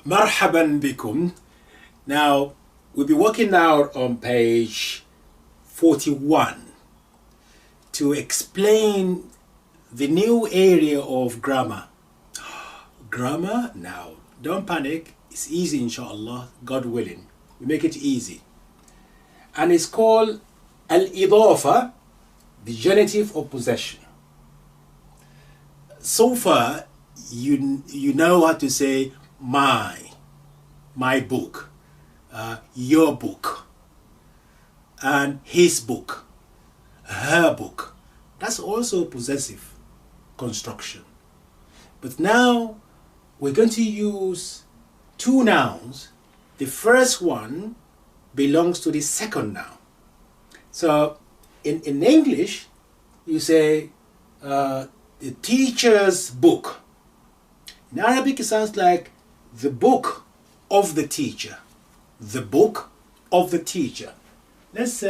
Marhaban bikum. Now, we'll be working out on page 41 to explain the new area of grammar. Grammar, now, don't panic. It's easy, inshallah, God willing. We make it easy. And it's called al-idafa, the genitive of possession. So far, you know how to say my book, your book, and his book, her book. That's also possessive construction. But now we're going to use two nouns. The first one belongs to the second noun. So in English, you say the teacher's book. In Arabic, it sounds like the book of the teacher. The book of the teacher. Let's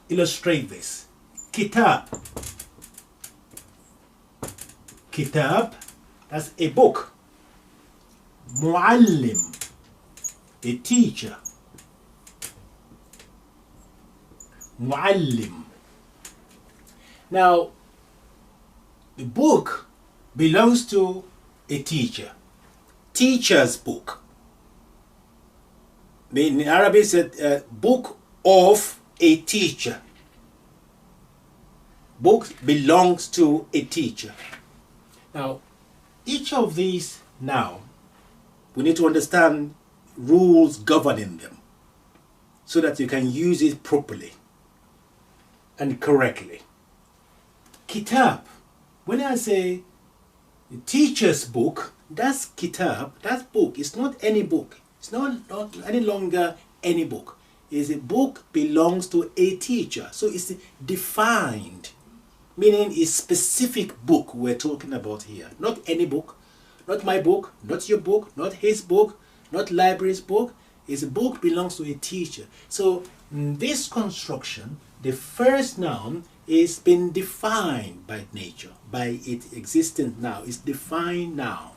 illustrate this. Kitab. Kitab, that's a book. Muallim, a teacher. Muallim. Now, the book belongs to a teacher. Teacher's book. In Arabic, it's a book of a teacher. Book belongs to a teacher. Now, each of these now, we need to understand rules governing them so that you can use it properly and correctly. Kitab. When I say the teacher's book, that's kitab, that's book. It's not any book. It's not any longer any book. It's a book belongs to a teacher. So it's defined, meaning it's specific book we're talking about here. Not any book, not my book, not your book, not his book, not library's book. It's a book belongs to a teacher. So in this construction, the first noun is been defined by nature, by its existence now. It's defined now.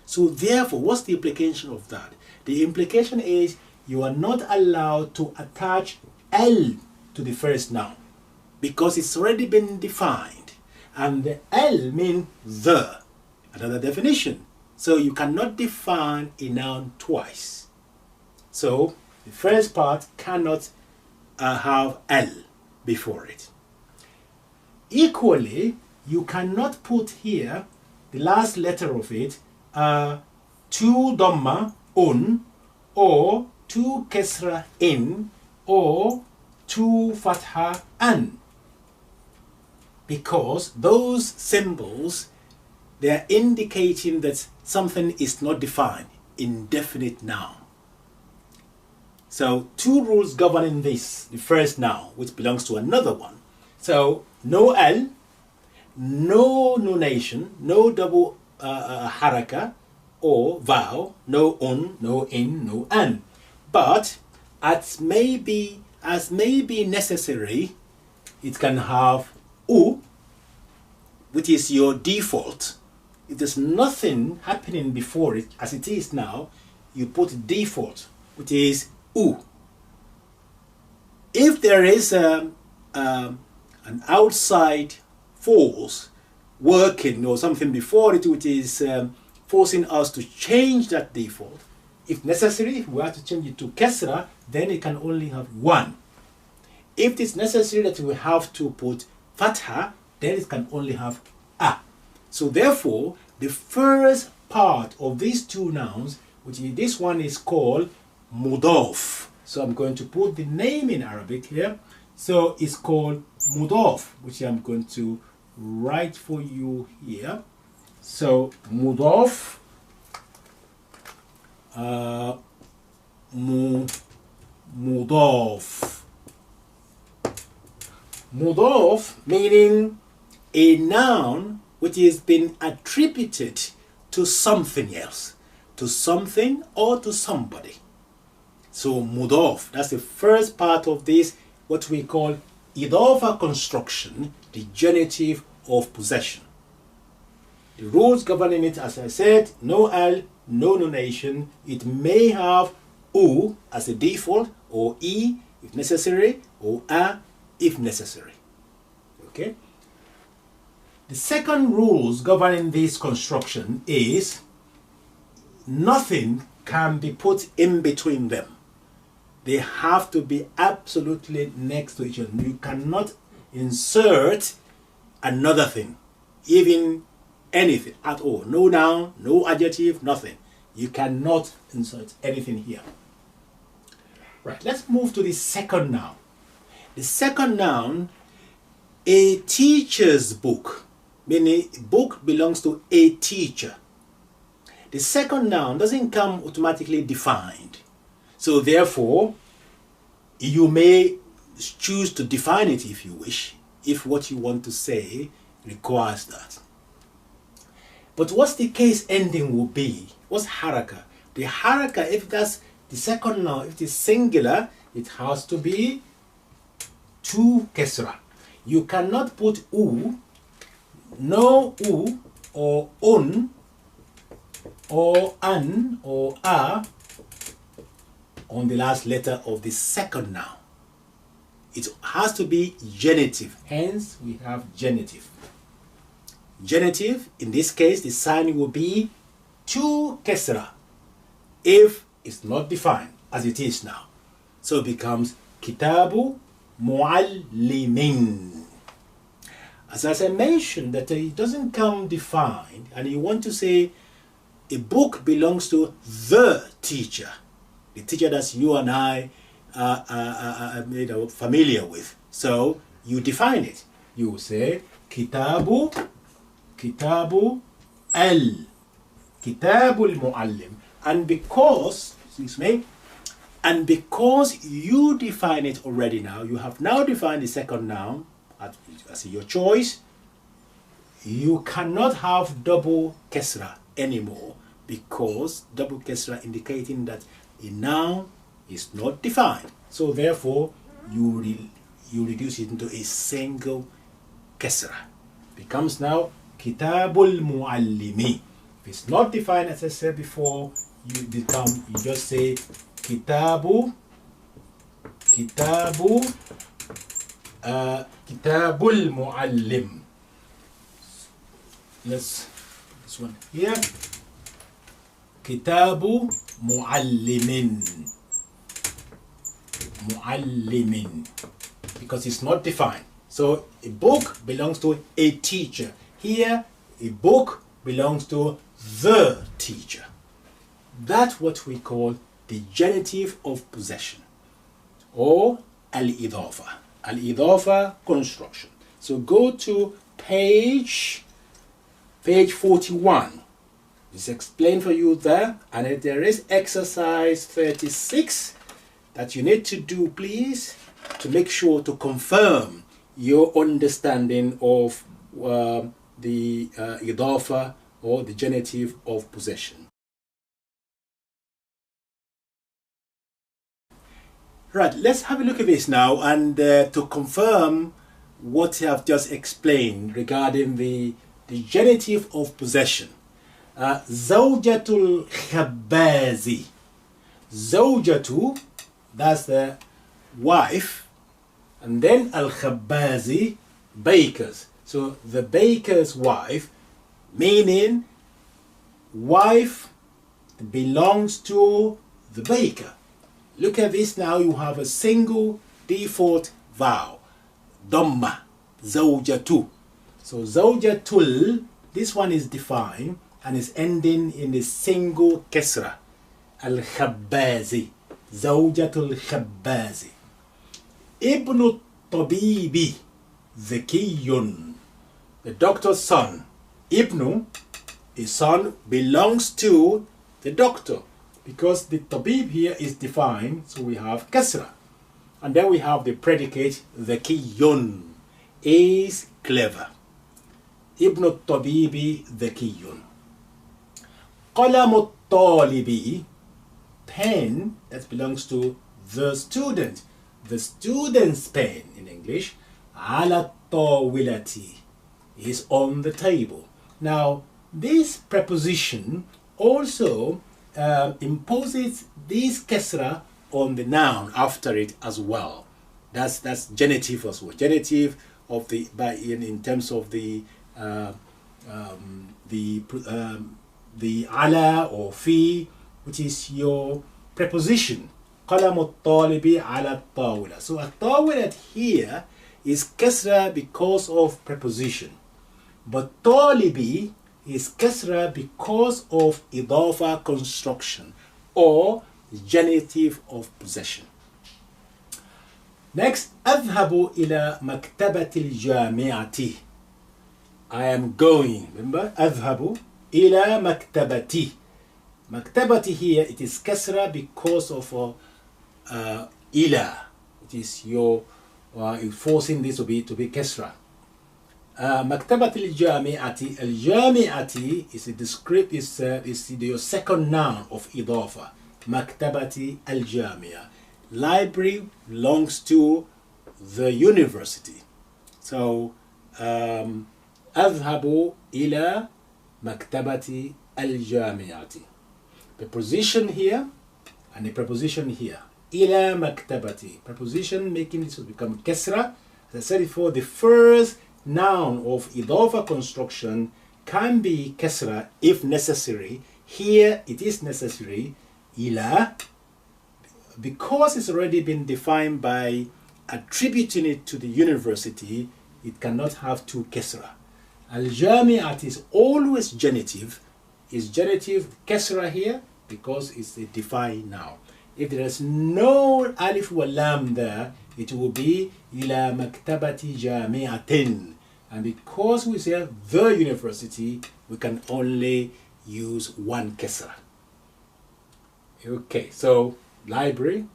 So therefore, what's the implication of that? The implication is you are not allowed to attach L to the first noun because it's already been defined. And the L means the, another definition. So you cannot define a noun twice. So the first part cannot have L before it. Equally, you cannot put here the last letter of it two dhamma un, or two kesra in, or two fatha an, because those symbols, they are indicating that something is not defined, indefinite noun. So two rules governing this, the first noun, which belongs to another one. So no L, no nunation, no double haraka or vowel, no un, no in, no an. But as may be necessary, it can have u, which is your default. If there's nothing happening before it, as it is now, you put default, which is u. If there is an outside force working or something before it, which is forcing us to change that default, if necessary, if we have to change it to kesra, then it can only have one. If it's necessary that we have to put fatha, then it can only have a. So therefore, the first part of these two nouns, which is, this one is called mudaf. So I'm going to put the name in Arabic here. So it's called mudaf, which I'm going to write for you here. So mudaf, mudaf. Mudaf meaning a noun which has been attributed to something else, to something or to somebody. So mudaf, that's the first part of this, what we call idafa construction, the genitive of possession. The rules governing it, as I said, no al, no nonation. It may have U as a default, or E if necessary, or A if necessary. Okay? The second rules governing this construction is nothing can be put in between them. They have to be absolutely next to each other. You cannot insert another thing, even anything at all. No noun, no adjective, nothing. You cannot insert anything here. Right, let's move to the second noun. The second noun, a teacher's book, meaning a book belongs to a teacher. The second noun doesn't come automatically defined. So therefore, you may choose to define it if you wish, if what you want to say requires that. But what's the case ending will be? What's haraka? The haraka, if that's the second noun, if it is singular, it has to be two kesra. You cannot put u, no u, or un, or an, or a on the last letter of the second noun. It has to be genitive. Hence, we have genitive. Genitive, in this case, the sign will be two kesra if it's not defined as it is now. So it becomes kitabu muallimin. As I mentioned, that it doesn't come defined, and you want to say a book belongs to the teacher, the teacher that you and I are familiar with. So you define it. You say kitabu al muallim, and because you define it already now, you have now defined the second noun as your choice. You cannot have double kesra anymore, because double kesra indicating that a noun is not defined. So therefore, you reduce it into a single kesra. Becomes now kitabul muallimi. If it's not defined, as I said before, you just say kitabul muallim. This one here. Kitabu muallimin. Because it's not defined. So a book belongs to a teacher. Here, a book belongs to the teacher. That's what we call the genitive of possession, or al-idafa. Al-idafa construction. So go to page 41. It's explained for you there, and there is exercise 36 that you need to do, please, to make sure to confirm your understanding of the idafa, or the genitive of possession. Right, let's have a look at this now, and to confirm what I have just explained regarding the genitive of possession. Zawjatul khabbazi. Zawjatu, that's the wife, and then al-khabbazi, bakers. So the baker's wife, meaning wife belongs to the baker. Look at this now, you have a single default vowel, dhamma, zawjatu. So zawjatul, this one is defined and is ending in a single kesra, al-khabbazi, zawjatul khabbazi. Ibnu tabibi, zakiyun, the doctor's son. Ibnu, his son, belongs to the doctor, because the tabib here is defined, so we have kasra. And then we have the predicate, zakiyun, is clever. Ibnu tabibi zakiyun. Qalamu talibi, pen, that belongs to the student. The student's pen in English, ala tawilati, is on the table. Now, this preposition also imposes this kasra on the noun after it as well. That's genitive as well. Genitive of the in terms of the ala or fi, which is your preposition. قلم الطالب على الطاولة. So الطاولة here is kasra because of preposition, but طالبي is kasra because of idafa construction or genitive of possession. Next, أذهب إلى مكتبة الجامعة. I am going. Remember, أذهب إلى مكتبتي. مكتبتي here, it is kasra because of إلى. It is your forcing this to be kasra. مكتبة الجامعة. الجامعة is a descript is your second noun of إضافة. مكتبة الجامعة. Library belongs to the university. So أذهب إلى مكتبة الجامعة. Preposition here and a preposition here. إلى مكتبة. Preposition making this to become kasra. As I said before, the first noun of idafa construction can be kasra if necessary. Here it is necessary. Ila, because it's already been defined by attributing it to the university, it cannot have two kasra. Al-Jami'at is always genitive. Is genitive kasra here because it's a defined noun. If there is no alif wa lam there, it will be ila maktabati jami'atin. And because we say the university, we can only use one kasra. Okay, so library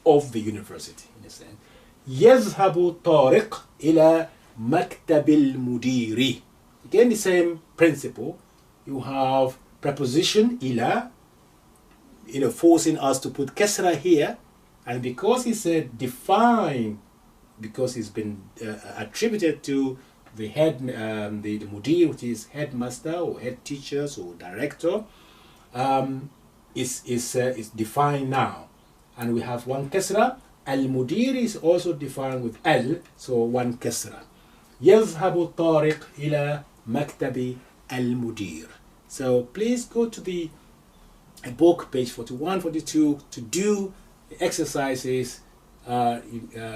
of the university. Understand? يذهب طارق إلى مكتب المدير. Again, the same principle. You have preposition إلى, forcing us to put kasra here, and because it's defined, because it's been attributed to the head, the mudir, which is headmaster or head teachers or director, is defined now, and we have one kasra. Al-mudir is also defined with al, so one kasra. يذهب طارق إلى مكتب المدير. So please go to the book, page 41, 42, to do the exercises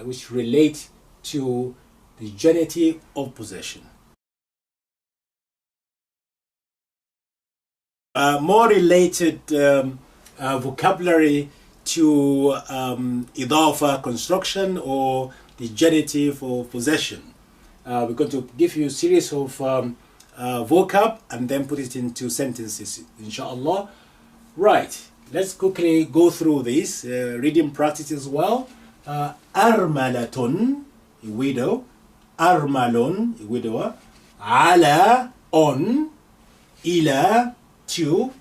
which relate to the genitive of possession. More related vocabulary to idafa construction or the genitive of possession. We're going to give you a series of vocab and then put it into sentences, inshallah. Right, let's quickly go through this reading practice as well. Armalatun, a widow. Armalun, a widower. Ala, on. Ila, to.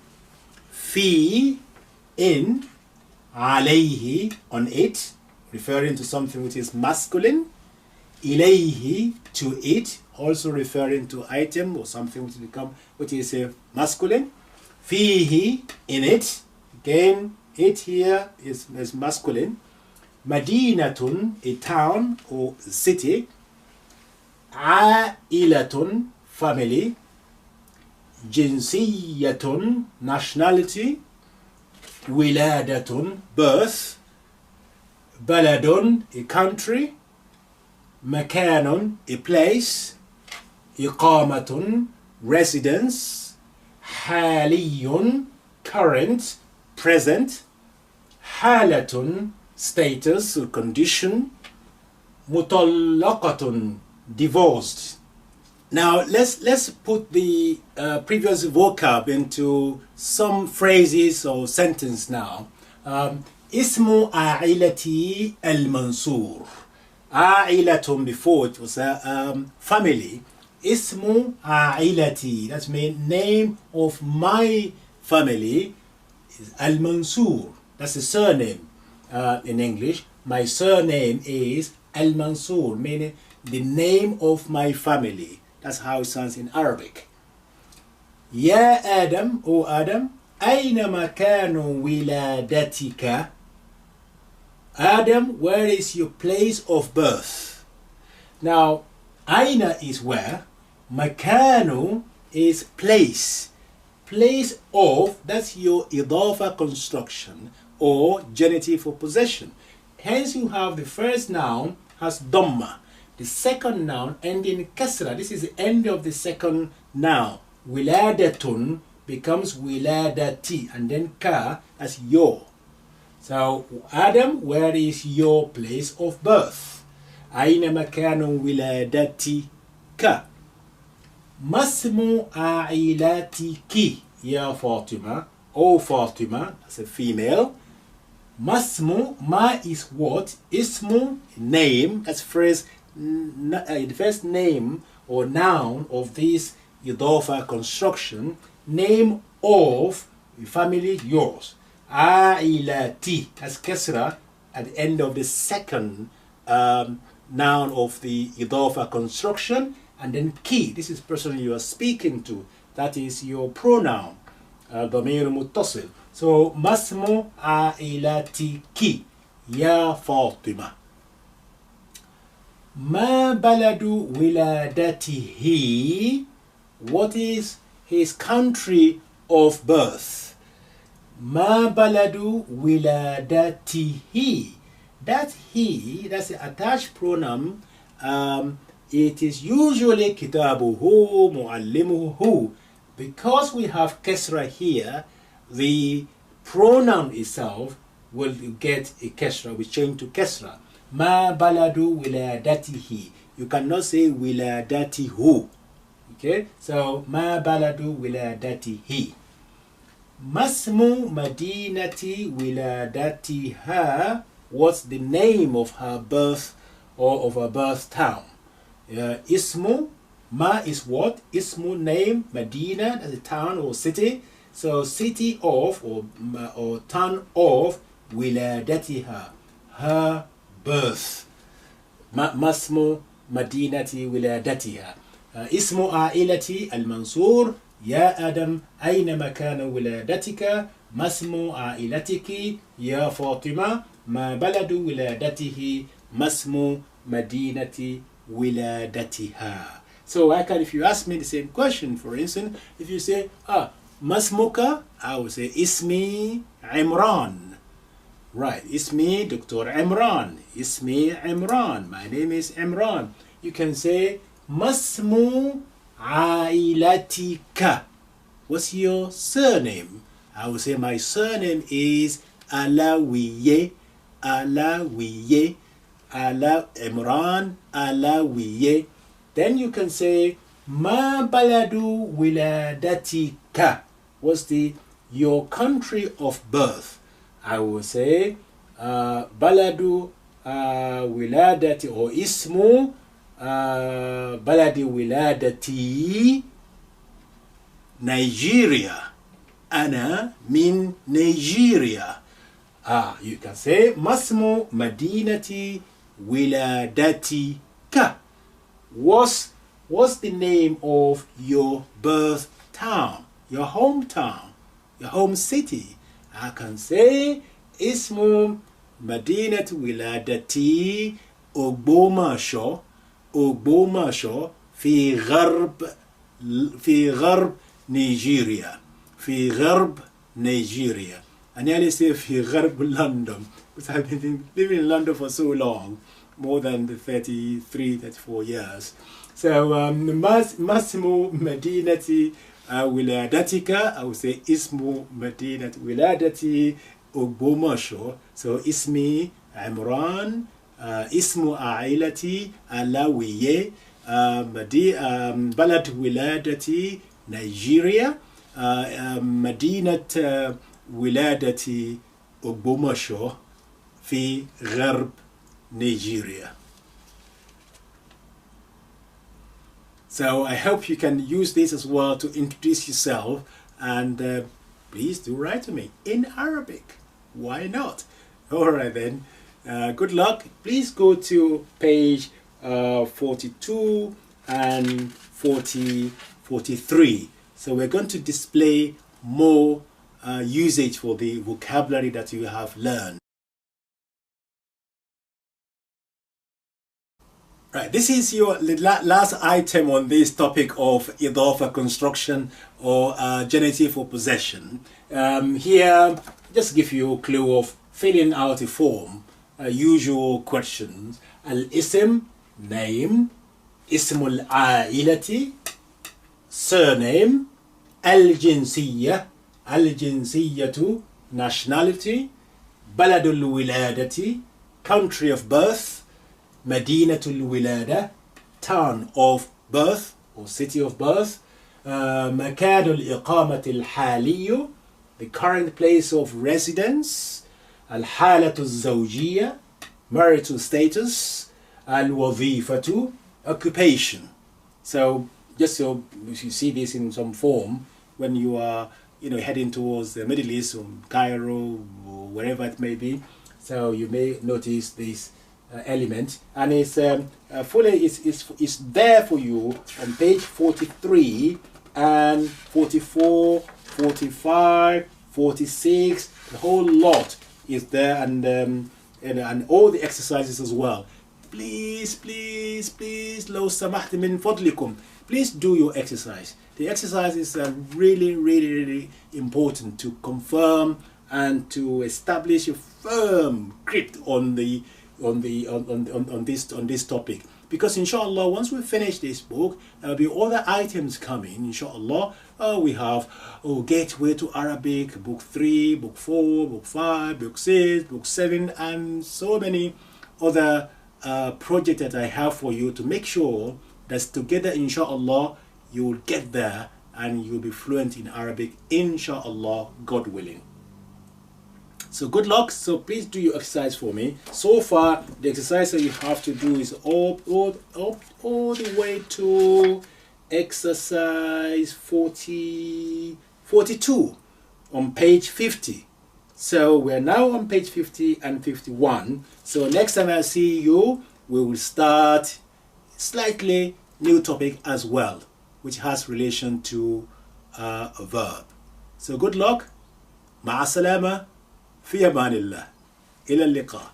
Fi, in. Alayhi, on it, referring to something which is masculine. Ilayhi, to it, also referring to item or something which is masculine. Fihi, in it, again, it here is masculine. Madinatun, a town or city. Ailatun, family. Jinsiyatun, nationality. Wiladatun, birth. Baladun, a country. Makanun, a place. Iqamatun, residence. Haliyun, current, present. Halatun, status or condition. Mutallaqatun, divorced. Now let's put the previous vocab into some phrases or sentence now. Ismu a'ilati al-Mansur. A'ilatun, before it was a family. Ismu a'ilati, that's mean name of my family, is Al-Mansur. That's the surname in English. My surname is Al-Mansur, meaning the name of my family. That's how it sounds in Arabic. Ya Adam, O Adam, أين مكان ولادتك? Adam, where is your place of birth? Now, Aina is where, Makanu is place. Place of, that's your idafa construction or genitive for possession. Hence you have the first noun has dhamma. The second noun ending kasra. This is the end of the second noun. Wiladatun becomes wiladati, and then ka as your. So Adam, where is your place of birth? Aina makanu wiladatika? Masmu ailatiki, ya Fatima. Oh Fatima, that's a female. Masmu, ma is what? Ismu, name. That's the first name or noun of this idafa construction. Name of family, yours. Ailati, that's kasra at the end of the second noun of the idafa construction. And then ki, this is the person you are speaking to. That is your pronoun. Damir muttasil. So, masmu ailatiki, ya Fatima. Ma baladu wiladatihi. What is his country of birth? Ma baladu wiladatihi. That he, that's the attached pronoun. It is usually kitabuhu, muallimuhu. Because we have kasra here, the pronoun itself will get a kasra, we change to kasra. Ma baladu wiladatihi. You cannot say wiladatihu. Okay, so ma baladu wiladatihi. Masmu madinati wiladatiha. What's the name of her birth or of her birth town? Ismu, ma is what? Ismu, name, Medina, that's a town or city. So city of or town of wiladatiha, her birth. Masmu madinati wiladatiha. Ismu ailati al-Mansur. Ya Adam, ayna makana wiladatika? Masmu ailatiki, ya Fatima. Ma baladu wiladatihi. Masmu madinati wiladatiha. So I can, if you ask me the same question, for instance, if you say, masmuka, I will say, Ismi Imran. Right, Ismi Dr. Imran. Ismi Imran. My name is Imran. You can say, Masmu Ailatika. What's your surname? I will say, my surname is Alawiye. Alawiye. Ala Imran Alawiye. Then you can say Ma baladu wiladatika. What's your country of birth? I will say baladu wiladati or ismu baladi wiladati Nigeria. Ana min Nigeria. You can say masmu madinati wiladatika. What's the name of your birth town, your hometown, your home city? I can say ismu madinati wiladati Ogbomoso. Ogbomoso fi gharb Nigeria. Fi gharb Nigeria. I nearly say fi gharb London, because I've been living in London for so long, more than 33, 34 years. So Massimo Medinati Wiladatika, I would say Ismu Medinati Wiladati Ogbomoso. So Ismi Imran, Ismu Ailati Alawiye, Balad Wiladati Nigeria, Madinat Wiladati Ogbomoso fi Gharb Nigeria. So I hope you can use this as well to introduce yourself, and please do write to me in Arabic. Why not? Alright then, good luck. Please go to page 42 and 43. So we're going to display more usage for the vocabulary that you have learned. Right, this is your last item on this topic of idafa construction or genitive for possession. Here, just give you a clue of filling out a form. Usual questions. Al-ism, name. Ismul ailati, surname. Al-jinsiyya, al-jinsiyatu, nationality. Baladul wiladati, country of birth. Madinatul Wilada, town of birth or city of birth. Makadul Iqamatil Haliyu, the current place of residence. Al Halatul Zawjiyya, marital status. Al Wadhifatu, occupation. So just so if you see this in some form when you are heading towards the Middle East or Cairo or wherever it may be, so you may notice this element, and it's fully is there for you on page 43 and 44, 45, 46. The whole lot is there, and all the exercises as well. Please, لو سمحت من فضلكم, please do your exercise. The exercises are really important to confirm and to establish a firm grip on this topic, because inshallah once we finish this book there will be other items coming inshallah. We have Gateway to Arabic, book 3, book 4, book 5, book 6, book 7, and so many other projects that I have for you to make sure that together inshallah you will get there and you'll be fluent in Arabic inshallah, God willing. So good luck. So please do your exercise for me. So far, the exercise that you have to do is all the way to exercise 42 on page 50. So we're now on page 50 and 51. So next time I see you, we will start slightly new topic as well, which has relation to a verb. So good luck. مع السلامة. في أمان الله. إلى اللقاء.